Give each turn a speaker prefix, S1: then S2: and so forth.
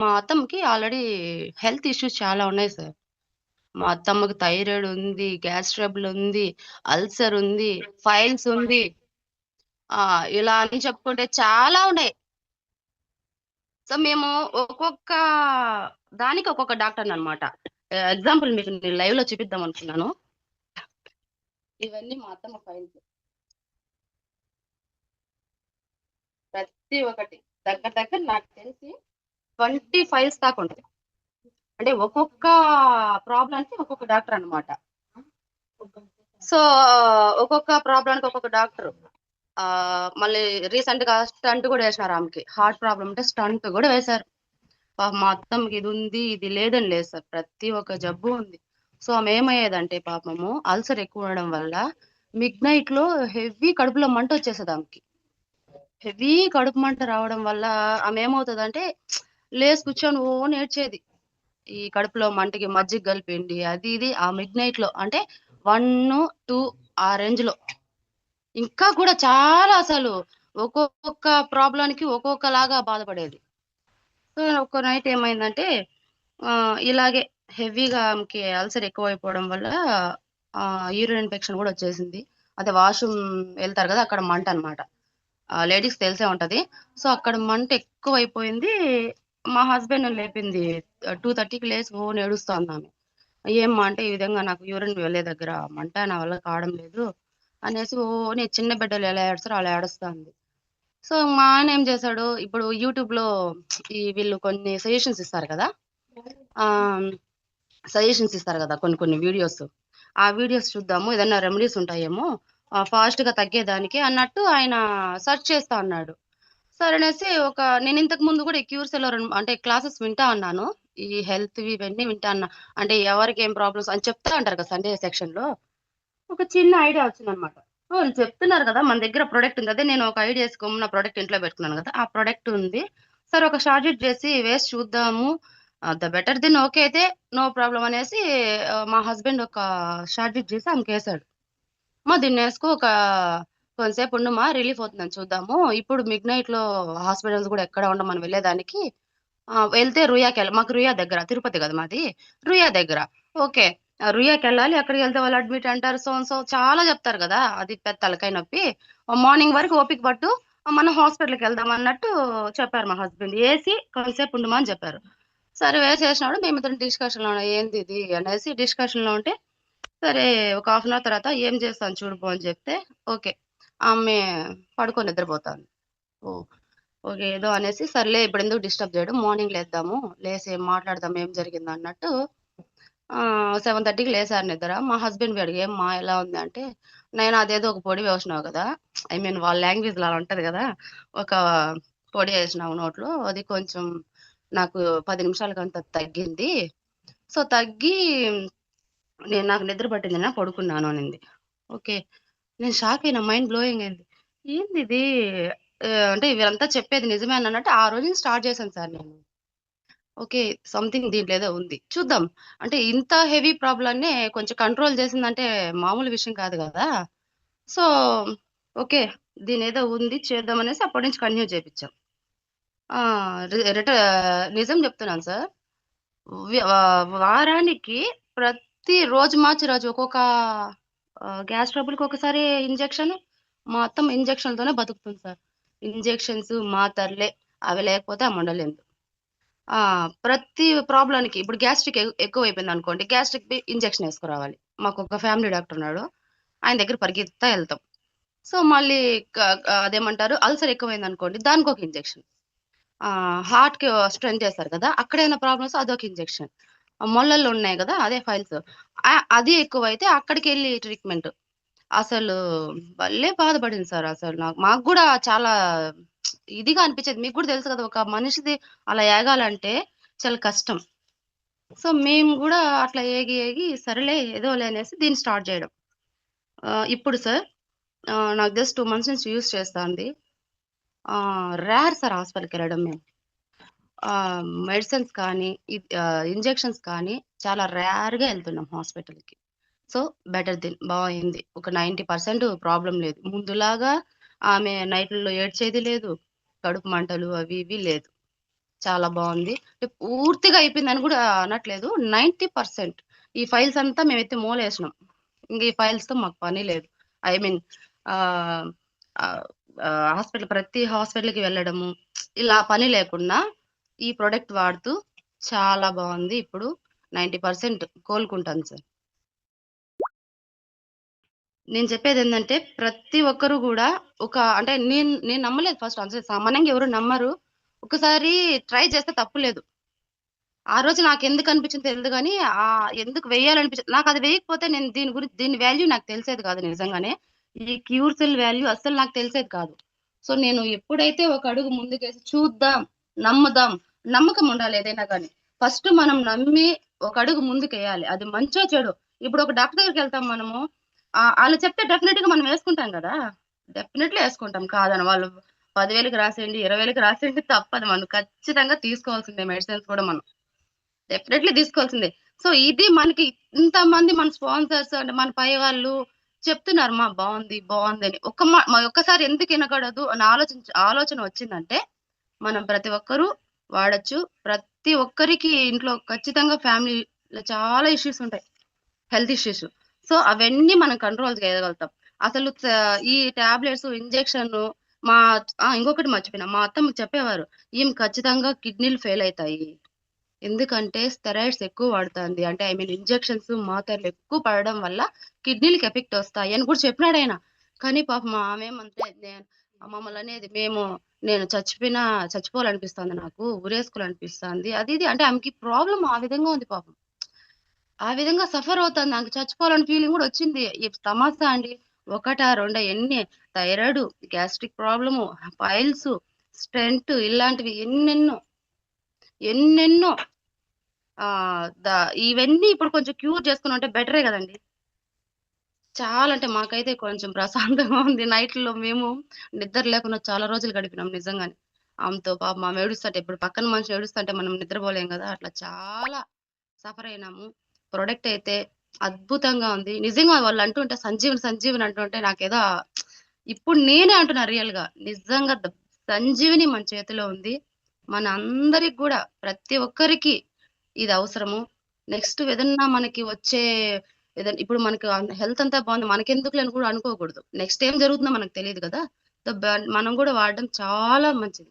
S1: మా అత్తమ్మకి already health issues చాలా ఉన్నాయి సార్. మా అత్తమ్మకి థైరాయిడ్ ఉంది, గ్యాస్ ట్రబుల్ ఉంది, అల్సర్ ఉంది, ఫైల్స్ ఉంది. ఇలా అని చెప్పుకుంటే చాలా ఉన్నాయి. సో, మేము ఒక్కొక్క దానికి ఒక్కొక్క డాక్టర్‌ననమాట. ఎగ్జాంపుల్ మీకు నేను లైవ్‌లో చూపిద్దాం అనుకున్నాను. ఇవన్నీ మా అత్తమ్మ ఫైల్స్. ప్రతి ఒక్కటి దగ్గర దగ్గర నాకు తెలిసి 20 ఫైల్స్ దాకా ఉంటాయి. అంటే ఒక్కొక్క ప్రాబ్లమ్‌కి ఒక్కొక్క డాక్టర్ అన్నమాట. సో, ఒక్కొక్క ప్రాబ్లమ్‌కి ఒక్కొక్క డాక్టరు. మళ్ళీ రీసెంట్‌గా స్టంట్ గూడా ఏశారు ఆమెకి. హార్ట్ ప్రాబ్లమ్ ఉంటే స్టంట్ గూడా వేశారు. పాపం మా అత్తమ్మకి ఇది ఉంది, ఇది లేదని లేదు సార్. ప్రతి ఒక్క జబ్బు ఉంది. సో, ఆమె ఏమయ్యేదంటే పాపము అల్సర్ ఎక్కువ ఉండడం వల్ల మిడ్‌నైట్‌లో హెవీ కడుపులో మంటొచ్చేసేది ఆమెకి. హెవీ కడుపు మంట రావడం వల్ల ఆమె ఏమవుతదంటే లేసి కూర్చొని ఏడ్చేది. ఈ కడుపులో మంటకి మజ్జిగ కలిపేయండి. అది ఇది ఆ మిడ్‌నైట్‌లో అంటే 1, 2 ఆ రేంజ్‌లో. ఇంకా కూడా చాలా అసలు ఒక్కొక్క ప్రాబ్లమ్‌కి ఒక్కొక్కలాగా బాధపడేది. సో, ఒక నైట్ ఏమైందంటే ఇలాగే హెవీగా ఆమెకి అల్సర్ ఎక్కువైపోవడం వల్ల యూరిన్ ఇన్ఫెక్షన్ గూడా వచ్చేసింది. అదే వాష్‌రూమ్ ఎళ్తారు గదా! అక్కడ మంటనమాట. లేడీస్‌కి తెలిసే ఉంటది. సో, అక్కడ మంట ఎక్కువైపోయింది. మా హస్బెండ్‌ని లేపింది. 2:30కి లేసి ఏడుస్తోందామె. ఏమ్మా అంటే, ఈ విధంగా నాకు యూరిన్ వెళ్ళే దగ్గర మంట నా వల్ల కావడం లేదు అనేసి చిన్న బిడ్డలు ఎలా ఏడుస్తారో అలా ఏడుస్తా ఉంది. సో, మా ఆయన ఏం చేశాడు, ఇప్పుడు యూట్యూబ్‌లో వీళ్ళు కొన్ని సజెషన్స్ ఇస్తారు కదా! ఆహ్, సజెషన్స్ ఇస్తారు గదా! కొన్ని కొన్ని వీడియోస్. ఆ వీడియోస్ చూద్దాము. ఏదన్నా రెమెడీస్ ఉంటాయేమో ఫాస్ట్‌గా తగ్గేదానికి అన్నట్టు ఆయన సెర్చ్ చేస్తా అన్నాడు. సరే అనేసి నేను ఇంతకు ముందు గూడా ఈ క్యూర్స్‌లో అంటే క్లాసెస్ వింటా ఉన్నాను. ఈ హెల్త్‌వి ఇవన్నీ వింటా అన్నా. అంటే ఎవరికి ఏం ప్రాబ్లమ్స్ అని చెప్తా ఉంటారు కదా! సండే సెక్షన్‌లో. ఒక చిన్న ఐడియా వచ్చిందనమాట. వీళ్ళు చెప్తున్నారు గదా! మన దగ్గర ప్రొడక్ట్ ఉంది. అదే నేను ఒక ఐడియా ఏసి గమ్మున ప్రొడక్ట్ ఇంట్లో పెట్టుకున్నాను గదా! ఆ ప్రొడక్ట్ ఉంది. సరే ఒక షార్ట్‌జెట్ చేసి వేసి చూద్దాము. ద బెటర్ దెన్ ఓకే అయితే నో ప్రాబ్లమ్ అనేసి మా హస్బెండ్ ఒక షార్ట్‌జెట్ చేసి ఆమెకేసాడు. దీన్నేసుకో కొంతసేపు ఉండుమా రిలీఫ్ అవుతుందని చూద్దాము. ఇప్పుడు మిడ్‌నైట్‌లో హాస్పిటల్స్ గూడా ఎక్కడ ఉండవు మనం వెళ్ళేదానికి. వెళ్తే మాకు రుయా దగ్గర. తిరుపతి గదా మాది. రుయా దగ్గర. ఓకే. రుయాకెళ్ళాలి. అక్కడికెళ్తే వాళ్ళు అడ్మిట్ అంటారు. సో అండ్ సో చాలా జెప్తారు గదా! అది పెద్ద తలకాయ నొప్పి. మార్నింగ్ వరకు ఓపిక పట్టు. మనం హాస్పిటల్‌కెళ్దాం అన్నట్టు చెప్పారు మా హస్బెండ్. ఏసి కొంతసేపు ఉండుమా అని జెప్పారు. సరే వేసేసినాడు. మేమిద్దరం డిస్కషన్‌లో ఏందిది అనేసి డిస్కషన్‌లో ఉంటే సరే ఒక హాఫ్ అన్ అవర్ తర్వాత ఏం చేస్తాను చూడు పో అని చెప్తే ఓకే. ఆమె పడుకొని నిద్రపోతాంది. ఓహ్! ఓకే. ఏదో అనేసి సర్లే ఇప్పుడెందుకు డిస్టర్బ్ చేయడం మార్నింగ్ లేద్దాము. లేసి మాట్లాడదాం ఏం జరిగిందన్నట్టు 7:30కి లేసారు నిద్ర. మా హస్బెండ్ అడిగా "ఏమ్మా ఎలా ఉంది?" అంటే, "నాయనా అదేదో ఒక పొడి వేసినావు గదా!" ఐ మీన్ వాళ్ళ లాంగ్వేజ్‌లో అలా ఉంటది గదా! ఒక పొడి ఏసినావు నోట్లో అది కొంచెం నాకు 10 నిమిషాలకంతా తగ్గింది. సో, తగ్గి నాకు నిద్ర పట్టింది పడుకున్నాను అనింది. ఓకే. నేను షాక్ అయినా. మైండ్ బ్లోయింగ్ అయింది. ఏందిది అంటే వీళ్ళంతా చెప్పేది నిజమేనన్నట్టు ఆ రోజు నుంచి స్టార్ట్ చేశాను సార్ నేను. ఓకే. సంథింగ్ దీంట్లో ఏదో ఉంది. చూద్దాం. అంటే ఇంత హెవీ ప్రాబ్లమ్‌నే కొంచెం కంట్రోల్ చేసిందంటే మామూలు విషయం కాదు గదా! So, okay. దీనేదో ఉంది చేద్దాం అనేసి అప్పటి నుంచి కంటిన్యూ చేపిచ్చాం. ఆ! రి రిట నిజం చెప్తున్నాను సార్. వారానికి ప్రతి రోజు మార్చి రోజు ఒక్కొక్క గ్యాస్ ట్రబుల్‌కి ఒకసారి ఇంజెక్షన్. మా అత్తమ్మ ఇంజెక్షన్‌లతోనే బతుకుతుంది సార్. ఇంజెక్షన్స్, మాతర్లే అవి లేకపోతే ఆమె ఉండలేదు. ప్రతి ప్రాబ్లమ్‌కి ఇప్పుడు గ్యాస్ట్రిక్ ఎక్కువైపోయిందనుకోండి. గ్యాస్ట్రిక్‌ది ఇంజెక్షన్ ఏసుకురావాలి. మాకొక ఫ్యామిలీ డాక్టర్ ఉన్నాడు. ఆయన దగ్గర పరిగెత్తుతా ఎళ్తాం. సో, మళ్ళీ క క అదేమంటారు అల్సర్ ఎక్కువైందనుకోండి దానికొక ఇంజెక్షన్. హార్ట్‌కి స్టెంట్ ఏస్తారు కదా! అక్కడేమైనా ప్రాబ్లమ్స్ అదొక ఇంజెక్షన్. మొళ్ళల్లో ఉన్నాయి గదా! అదే ఫైల్స్. అది ఎక్కువైతే అక్కడికెళ్ళి ట్రీట్‌మెంట్. అసలు భలే బాధపడింది సార్ అసలు మాకు గూడా చాలా ఇదిగా అనిపిచ్చేది. మీకు గూడా తెలుసు గదా! ఒక మనిషిది అలా ఏగాలంటే చాలా కష్టం. సో, మేము గూడా అట్లా ఏగి ఏగి సరేలే ఏదోలే అనేసి దీన్ని స్టార్ట్ జేయడం. ఇప్పుడు సార్ నాకు జస్ట్ 2 మంత్స్ నుంచి యూజ్ చేస్తాంది. రేర్ సార్ హాస్పిటల్‌కెళ్ళడం మేము. మెడిసిన్స్ కానీ, ఇంజెక్షన్స్ కానీ చాలా రేర్‌గా ఎళ్తున్నాం హాస్పిటల్‌కి. సో, బెటర్ దెన్ అయింది. ఒక 90% ప్రాబ్లమ్ లేదు. ముందులాగా ఆమె నైట్‌లలో ఏడ్చేది లేదు. కడుపు మంటలు అవి ఇవి లేదు. చాలా బాగుంది. అంటే పూర్తిగా అయిపోయిందని కూడా అనట్లేదు. 90% ఈ ఫైల్స్ అంతా మేమైతే మూలేసినాం. ఇంక ఈ ఫైల్స్ తో మాకు పని లేదు. ఐ మీన్ హాస్పిటల్, ప్రతి హాస్పిటల్కి వెళ్ళడము ఇలా పని లేకుండా ఈ ప్రొడక్ట్ వాడుతూ చాలా బాగుంది. ఇప్పుడు 90% కోలుకుంటాను సార్. నేను చెప్పేది ఏంటంటే ప్రతి ఒక్కరు కూడా అంటే నేను నమ్మలేదు ఫస్ట్. అంటే సామాన్యంగా ఎవరు నమ్మరు. ఒకసారి ట్రై చేస్తే తప్పు లేదు. ఆ రోజు నాకెందుకు అనిపించిందో తెలీదు గానీ, ఎందుకు వేయాలనిపించ నాకది వేయకపోతే నేను దీని వాల్యూ నాకు తెలిసేది కాదు నిజంగానే. ఈ క్యూర్సెల్ వాల్యూ అస్సలు నాకు తెలిసేది కాదు. సో, నేను ఎప్పుడైతే ఒక అడుగు ముందుకేసి చూద్దాం, నమ్ముదాం, నమ్మకం ఉండాలి ఏదైనా గానీ. ఫస్ట్ మనం నమ్మి ఒక అడుగు ముందుకేయాలి. అది మంచో, చెడో. ఇప్పుడు ఒక డాక్టర్ దగ్గరికెళ్తాం మనము. ఆళ్ళు చెప్తే డెఫినెట్‌గా మనం వేసుకుంటాం గదా! డెఫినెట్‌లీ ఏసుకుంటాం. కాదని వాళ్ళు 10,000కి రాసేయండి, 20,000కి రాసేయండి తప్పదు. మనం ఖచ్చితంగా తీసుకోవాల్సిందే మెడిసిన్స్ కూడా మనం. డెఫినెట్‌లీ తీసుకోవాల్సిందే. సో, ఇది మనకి ఇంతమంది మన స్పాన్సర్స్ అంటే మన పై వాళ్ళు చెప్తున్నారు. బావుంది, బావుందని. ఒక్కసారి ఎందుకు ఇనకూడదు అని ఆలోచన వచ్చిందంటే, మనం ప్రతి ఒక్కరూ వాడొచ్చు. ప్రతి ఒక్కరికి ఇంట్లో ఖచ్చితంగా ఫ్యామిలీలో చాలా ఇష్యూస్ ఉంటాయి. Health issues. సో, అవన్నీ మనం కంట్రోల్ చేయగలుగుతాం. అసలు ఈ టాబ్లెట్స్, ఇంజెక్షను మా ఇంకొకటి మర్చిపోయినా. మా అత్తమ్మ చెప్పేవారు. "ఈమె ఖచ్చితంగా కిడ్నీలు ఫెయిల్ అయితాయి. ఎందుకంటే స్టెరాయిడ్స్ ఎక్కువ వాడుతాంది. అంటే ఐ మీన్ ఇంజెక్షన్స్, మాత్రలు ఎక్కువ పడడం వల్ల కిడ్నీలకి ఎఫెక్ట్ వస్తాయి" అని కూడా చెప్పినాడాయన. కానీ పాపం ఆమేమంటే మమ్మల్ననేది నేను చచ్చిపోవాలనిపిస్తాంది నాకు. ఉరేసుకోవాలనిపిస్తాంది. అది ఇది అంటే ఆమెకి ప్రాబ్లమ్ ఆ విధంగా ఉంది పాపం. ఆ విధంగా సఫర్ అవుతాంది. నాకు చచ్చిపోవాలని ఫీలింగ్ గూడా వచ్చింది. ఈ తమాషా అండి. ఒకటా, రెండా ఎన్ని thyroid, gastric problem, piles, stent ఇలాంటివి ఎన్నెన్నో ఆహ్, ద ఇవన్నీ ఇప్పుడు కొంచెం క్యూర్ చేసుకునుంటే బెటరే గదండీ! చాలా అంటే మాకైతే కొంచెం ప్రశాంతంగా ఉంది. నైట్‌లో మేము నిద్ర లేకుండా చాలా రోజులు గడిపినాం నిజంగానే. ఆమెతో పాపం ఆమె ఏడుస్తుంటే ఇప్పుడు పక్కన మనిషి ఏడుస్తుంటే మనం నిద్రపోలేం గదా! అట్లా చాలా సఫర్ అయినాము. ప్రొడక్ట్ అయితే అద్భుతంగా ఉంది. నిజంగా వాళ్ళు అంటుంటే సంజీవని, సంజీవని అంటుంటే నాకేదో ఇప్పుడు నేనే అంటున్నా రియల్‌గా. నిజంగా సంజీవని మన చేతిలో ఉంది. మనందరికి గూడా ప్రతి ఒక్కరికి ఇది అవసరము. నెక్స్ట్ ఏదన్నా మనకి వచ్చే ఏదన్నా ఇప్పుడు మనకు హెల్త్ అంతా బావుంది. మనకెందుకులే అని కూడా అనుకోకూడదు. నెక్స్ట్ ఏం జరుగుతుందో మనకు తెలీదు గదా! సో, మనం గూడా వాడడం చాలా మంచిది.